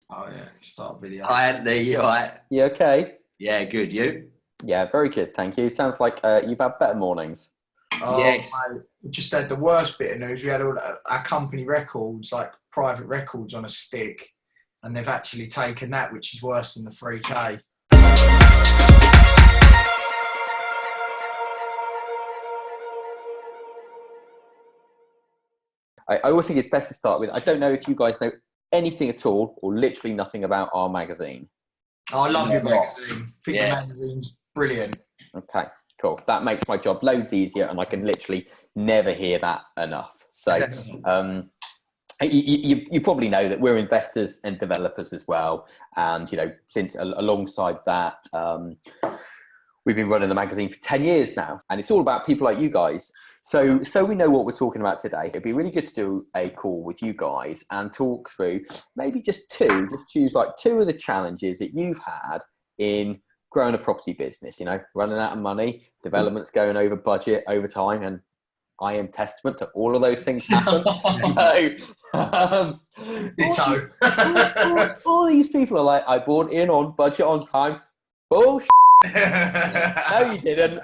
Oh yeah, start video. Hi, Anthony. You all right? You okay? Yeah, good. You? Yeah, very good, thank you. Sounds like you've had better mornings. Oh, Yes. mate, we just had the worst bit of news. We had all our company records, like private records, on a stick, and they've actually taken that, which is worse than the 3K. I always think it's best to start with, I don't know if you guys know anything at all or literally nothing about our magazine. Oh, I love your Yeah. magazine. I think Yeah. the magazine's brilliant. Okay, cool. That makes my job loads easier and I can literally never hear that enough. So you probably know that we're investors and developers as well. And, you know, since alongside that, we've been running the magazine for 10 years now, and it's all about people like you guys. So we know what we're talking about today. It'd be really good to do a call with you guys and talk through maybe just choose like two of the challenges that you've had in growing a property business, you know, running out of money, developments going over budget over time, and I am testament to all of those things happen. Ditto. all these people are like, I bought in on budget on time. Bullshit. No, you didn't.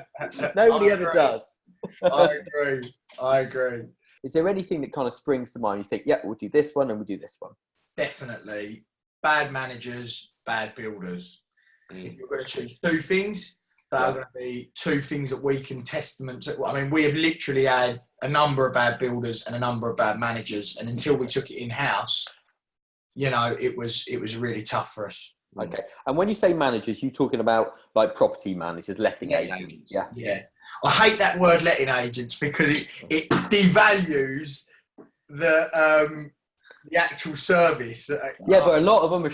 Nobody ever does. I agree. Is there anything that kind of springs to mind? You think, yeah, we'll do this one and we'll do this one. Definitely. Bad managers, bad builders. If you're going to choose two things, that are going to be two things that we can testament to. I mean, we have literally had a number of bad builders and a number of bad managers, and until we took it in-house, you know, it was really tough for us. Okay. And when you say managers, you talking about like property managers, letting agents? Yeah. I hate that word, letting agents, because it devalues the actual service. Yeah, but a lot of them are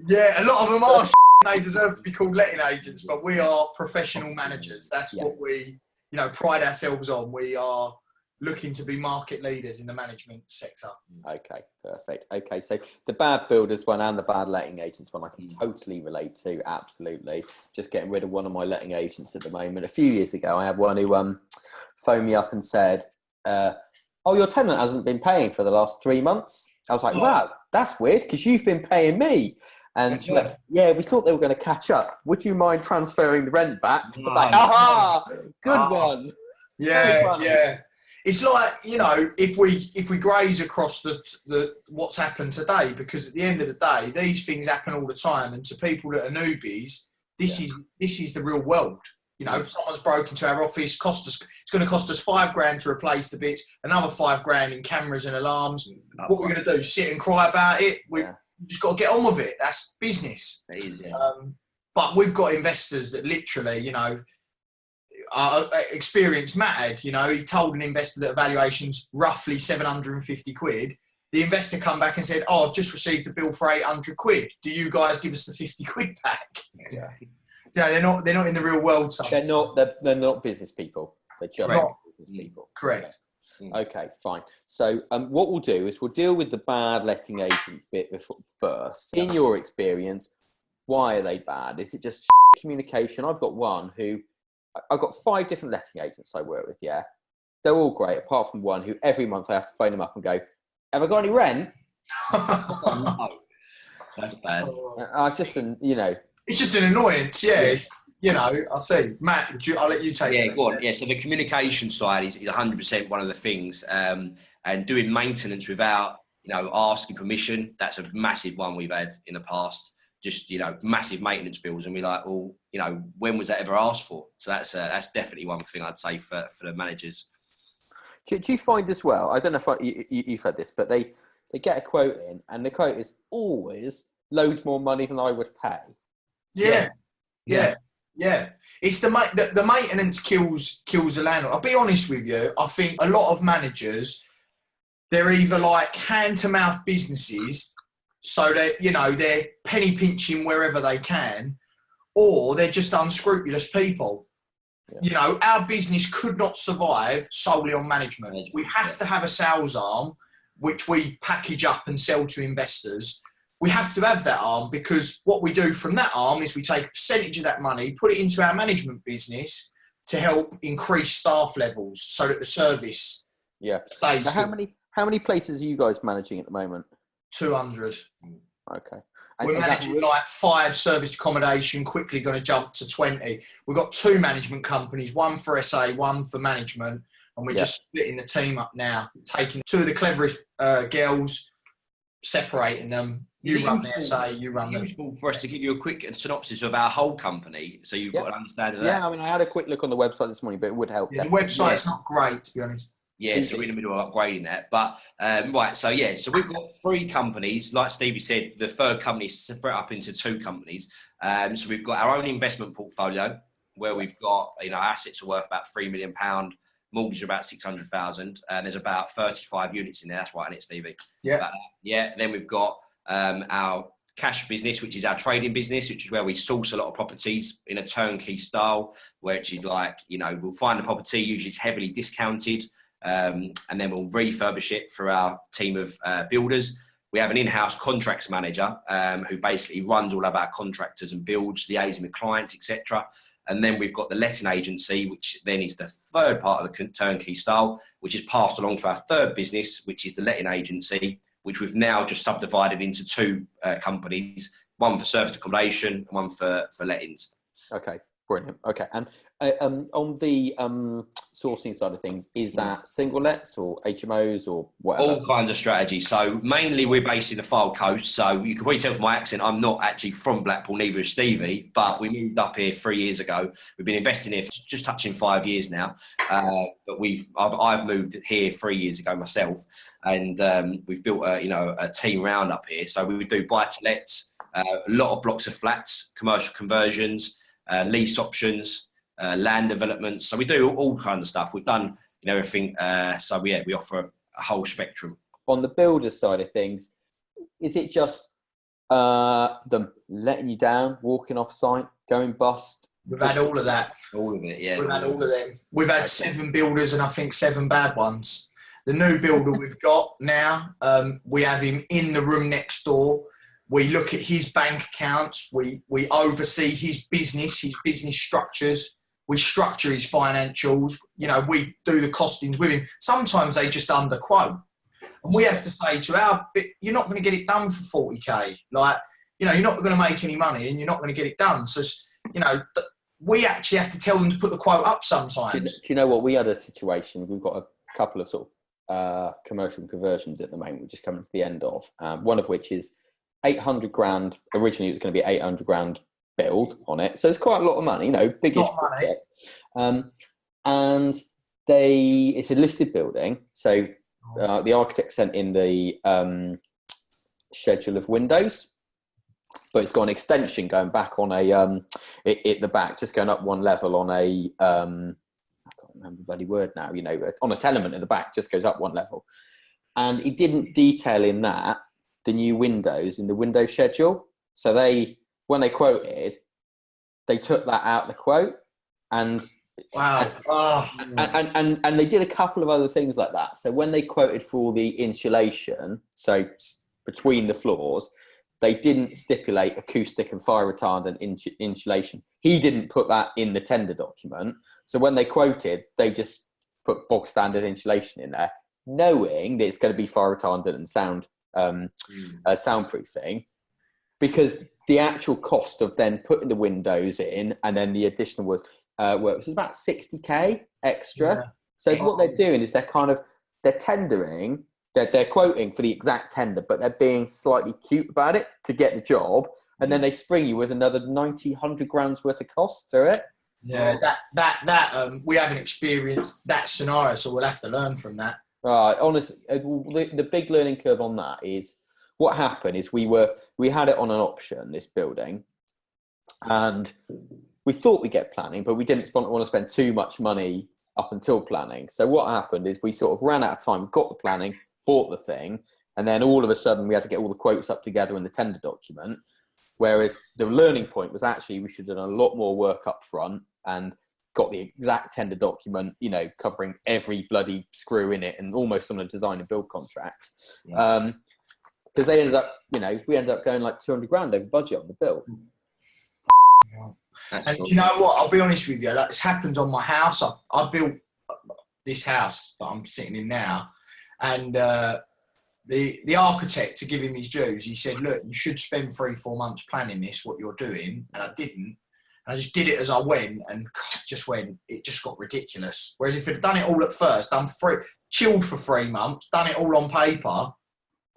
Yeah, a lot of them are they deserve to be called letting agents, but we are professional managers. That's what we, you know, pride ourselves on. We are looking to be market leaders in the management sector. Okay, perfect. Okay, so the bad builders one and the bad letting agents one I can totally relate to, absolutely. Just getting rid of one of my letting agents at the moment. A few years ago, I had one who phoned me up and said, oh, your tenant hasn't been paying for the last 3 months. I was like, wow, that's weird because you've been paying me. And she went, yeah, we thought they were going to catch up. Would you mind transferring the rent back? I was like, aha, good one. Yeah. It's like, you know, if we graze across the what's happened today, because at the end of the day, these things happen all the time, and to people that are newbies, this is the real world. You know, someone's broke into our office, it's going to cost us $5,000 to replace the bits, another $5,000 in cameras and alarms. What we're going to do? Sit and cry about it? We've just got to get on with it. That's business. But we've got investors that literally, you know, experienced Matt had, you know, he told an investor that valuation's roughly 750 quid. The investor come back and said, oh, I've just received a bill for 800 quid. Do you guys give us the 50 quid back? Yeah, they're not in the real world. They're not business people. They're just business people. Correct. Okay, fine. So what we'll do is we'll deal with the bad letting agents bit first. In your experience, why are they bad? Is it just communication? I've got I've got 5 different letting agents I work with, yeah. They're all great, apart from one who every month I have to phone them up and go, have I got any rent? No. That's bad. You know. It's just an annoyance, yeah. It's, you know, I'll see. Matt, I'll let you take it. Yeah, go on. Yeah, so the communication side is 100% one of the things. And doing maintenance without, you know, asking permission, that's a massive one we've had in the past. Just, you know, massive maintenance bills, and we're like, well, you know, when was that ever asked for? So that's definitely one thing I'd say for the managers. Do you find as well, I don't know if you've had this, but they get a quote in, and the quote is always loads more money than I would pay. Yeah. It's the maintenance kills the landlord. I'll be honest with you. I think a lot of managers, they're either like hand-to-mouth businesses, so that, you know, they're penny pinching wherever they can, or they're just unscrupulous people. Yeah. You know, our business could not survive solely on management. We have to have a sales arm, which we package up and sell to investors. We have to have that arm, because what we do from that arm is we take a percentage of that money, put it into our management business to help increase staff levels so that the service stays. So how many places are you guys managing at the moment? 200. Okay. We're managing like 5 serviced accommodation, quickly going to jump to 20. We've got 2 management companies, one for SA, one for management, and we're just splitting the team up now, taking 2 of the cleverest girls, separating them. You run the SA, you run them. It's useful for us to give you a quick synopsis of our whole company, so you've got an understanding of that. Yeah, I mean, I had a quick look on the website this morning, but it would help. Yeah, the website's not great, to be honest. Yeah, so we're in the middle of upgrading that. But, right, so we've got 3 companies. Like Stevie said, the third company is split up into 2 companies. So we've got our own investment portfolio, where we've got, assets are worth about £3 million, mortgage are about 600,000, and there's about 35 units in there. That's right, isn't it, Stevie? Yeah. Then we've got our cash business, which is our trading business, which is where we source a lot of properties in a turnkey style, which is like, we'll find the property, usually it's heavily discounted, and then we'll refurbish it for our team of builders. We have an in-house contracts manager who basically runs all of our contractors and builds, liaising with clients, etc. And then we've got the letting agency, which then is the third part of the turnkey style, which is passed along to our third business, which is the letting agency, which we've now just subdivided into 2 companies, one for serviced accommodation and one for lettings. Okay, brilliant. Okay, and on the sourcing side of things, is that single lets or HMOs or whatever? All kinds of strategies. So mainly we're based in the Fylde Coast. So you can probably tell from my accent, I'm not actually from Blackpool, neither is Stevie, but we moved up here 3 years ago. We've been investing here for just touching 5 years now. But I've moved here 3 years ago myself, and we've built a team round up here. So we do buy-to-lets, a lot of blocks of flats, commercial conversions, lease options, land development. So we do all kinds of stuff. We've done everything. We offer a whole spectrum. On the builder side of things, is it just them letting you down, walking off site, going bust? We've had all of that. All of it, yeah. We've had all of them. We've had 7 builders and I think 7 bad ones. The new builder we've got now, we have him in the room next door. We look at his bank accounts. We oversee his business structures. We structure his financials. We do the costings with him. Sometimes they just underquote. And we have to say to you're not going to get it done for 40K. You're not going to make any money and you're not going to get it done. So, we actually have to tell them to put the quote up sometimes. Do you know what? We had a situation. We've got a couple of sort of commercial conversions at the moment, which is coming to the end of. One of which is 800 grand. Originally, it was going to be 800 grand build on it. So it's quite a lot of money, biggest project. And it's a listed building. So the architect sent in the schedule of windows, but it's got an extension going back on a, at the back, just going up one level on a, I can't remember the bloody word now, on a tenement at the back, just goes up one level. And he didn't detail in that the new windows in the window schedule. So when they quoted, they took that out of the quote, and and they did a couple of other things like that. So when they quoted for all the insulation, so between the floors, they didn't stipulate acoustic and fire retardant insulation. He didn't put that in the tender document. So when they quoted, they just put bog standard insulation in there, knowing that it's going to be fire retardant and soundproofing, because the actual cost of then putting the windows in and then the additional work was about 60k extra. Yeah. So what they're doing is they're tendering, they're quoting for the exact tender, but they're being slightly cute about it to get the job, and then they spring you with another 100 grand's worth of costs through it. Yeah, that we haven't experienced that scenario, so we'll have to learn from that. Right, honestly, the big learning curve on that is what happened is we had it on an option, this building, and we thought we'd get planning, but we didn't want to spend too much money up until planning. So what happened is we sort of ran out of time, got the planning, bought the thing, and then all of a sudden we had to get all the quotes up together in the tender document. Whereas the learning point was actually we should have done a lot more work up front and got the exact tender document, covering every bloody screw in it and almost on a design and build contract. Because they ended up, we ended up going like 200 grand over budget on the build. And you know what? I'll be honest with you. It's happened on my house. I built this house that I'm sitting in now, and the architect, to give him his dues, he said, look, you should spend 3-4 months planning this, what you're doing. And I didn't. I just did it as I went, and it just got ridiculous. Whereas if I'd done it all at first, chilled for 3 months, done it all on paper,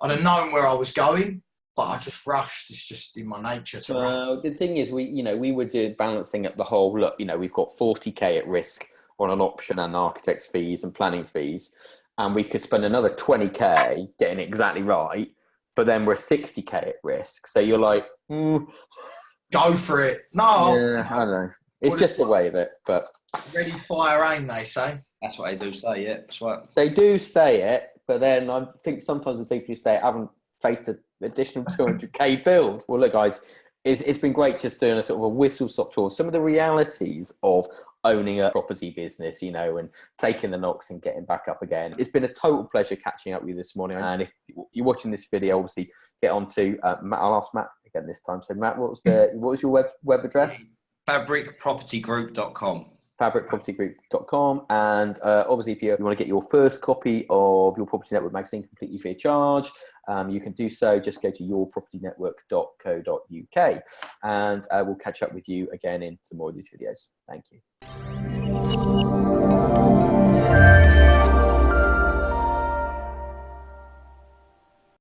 I'd have known where I was going. But I just rushed. It's just in my nature to rush. The thing is, we were balancing up the whole, look, we've got 40k at risk on an option and architect's fees and planning fees. And we could spend another 20k getting it exactly right. But then we're 60k at risk. So you're like, go for it. No. Yeah, I don't know. It's just the way of it. But ready, fire, aim, they say. That's what they do say, yeah. That's right. They do say it, but then I think sometimes the people who say it haven't faced an additional 200k build. Well, look, guys, it's been great just doing a sort of a whistle-stop tour. Some of the realities of owning a property business, and taking the knocks and getting back up again. It's been a total pleasure catching up with you this morning. And if you're watching this video, obviously get on to Matt. I'll ask Matt again this time. So Matt, what was your web address? Fabrikpropertygroup.com. Fabrikpropertygroup.com. And obviously, if you want to get your first copy of your Property Network magazine completely free of charge, you can do so. Just go to yourpropertynetwork.co.uk, and we'll catch up with you again in some more of these videos. Thank you.